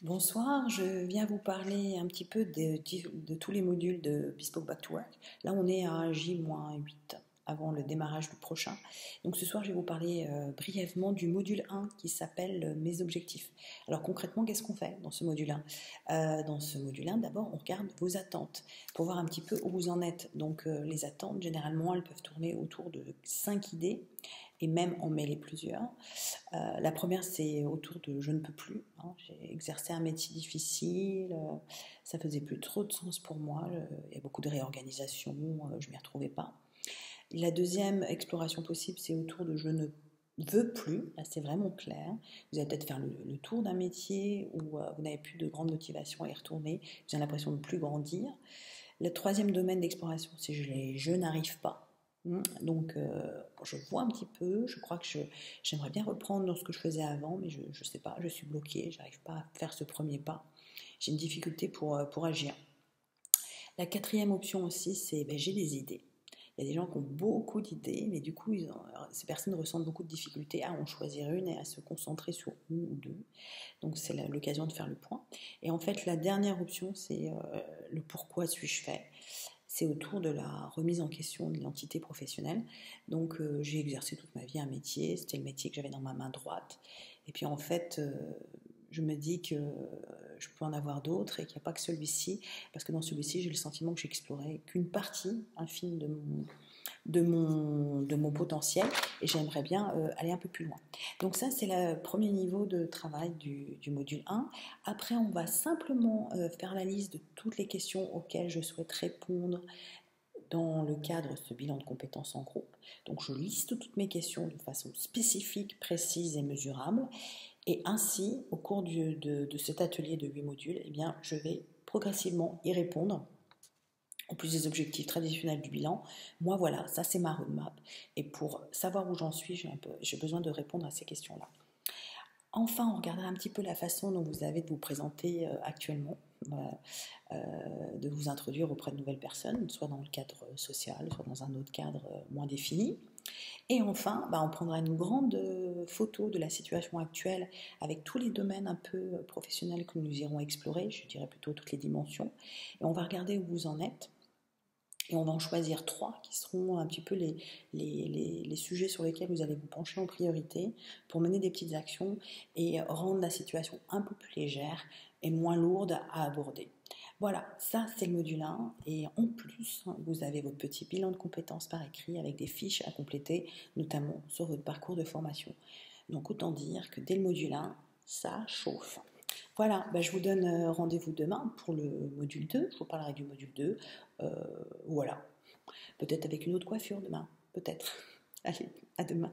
Bonsoir, je viens vous parler un petit peu de tous les modules de Bespoke Back to Work. Là, on est à J-8 avant le démarrage du prochain. Donc ce soir, je vais vous parler brièvement du module 1 qui s'appelle Mes objectifs. Alors concrètement, qu'est-ce qu'on fait dans ce module 1 Dans ce module 1, d'abord, on regarde vos attentes pour voir un petit peu où vous en êtes. Donc les attentes, généralement, elles peuvent tourner autour de 5 idées et même en mêler plusieurs. La première, c'est autour de je ne peux plus. Hein. J'ai exercé un métier difficile, ça faisait plus trop de sens pour moi. Il y a beaucoup de réorganisation, je ne m'y retrouvais pas. La deuxième exploration possible, c'est autour de je ne veux plus. Là, c'est vraiment clair. Vous allez peut-être faire le tour d'un métier où vous n'avez plus de grande motivation à y retourner. Vous avez l'impression de ne plus grandir. Le troisième domaine d'exploration, c'est je n'arrive pas. Donc, je vois un petit peu, je crois que j'aimerais bien reprendre dans ce que je faisais avant, mais je ne sais pas, je suis bloquée, j'arrive pas à faire ce premier pas. J'ai une difficulté pour agir. La quatrième option aussi, c'est j'ai des idées. Il y a des gens qui ont beaucoup d'idées, mais du coup, ces personnes ressentent beaucoup de difficultés à en choisir une et à se concentrer sur une ou deux. Donc, c'est l'occasion de faire le point. Et en fait, la dernière option, c'est le pourquoi suis-je fait. C'est autour de la remise en question de l'identité professionnelle. Donc j'ai exercé toute ma vie un métier, c'était le métier que j'avais dans ma main droite. Et puis en fait, je me dis que je peux en avoir d'autres et qu'il n'y a pas que celui-ci, parce que dans celui-ci, j'ai le sentiment que j'explorais qu'une partie infime de mon potentiel et j'aimerais bien aller un peu plus loin. Donc ça, c'est le premier niveau de travail du module 1. Après, on va simplement faire la liste de toutes les questions auxquelles je souhaite répondre dans le cadre de ce bilan de compétences en groupe. Donc je liste toutes mes questions de façon spécifique, précise et mesurable. Et ainsi, au cours de cet atelier de 8 modules, eh bien, je vais progressivement y répondre en plus des objectifs traditionnels du bilan. Moi, voilà, ça c'est ma roadmap. Et pour savoir où j'en suis, j'ai besoin de répondre à ces questions-là. Enfin, on regardera un petit peu la façon dont vous avez de vous présenter actuellement, de vous introduire auprès de nouvelles personnes, soit dans le cadre social, soit dans un autre cadre moins défini. Et enfin, on prendra une grande photo de la situation actuelle avec tous les domaines un peu professionnels que nous irons explorer, je dirais plutôt toutes les dimensions. Et on va regarder où vous en êtes. Et on va en choisir 3 qui seront un petit peu les sujets sur lesquels vous allez vous pencher en priorité pour mener des petites actions et rendre la situation un peu plus légère et moins lourde à aborder. Voilà, ça c'est le module 1 et en plus, vous avez votre petit bilan de compétences par écrit avec des fiches à compléter, notamment sur votre parcours de formation. Donc autant dire que dès le module 1, ça chauffe. Voilà, je vous donne rendez-vous demain pour le module 2. Je vous parlerai du module 2. Voilà. Peut-être avec une autre coiffure demain. Peut-être. Allez, à demain.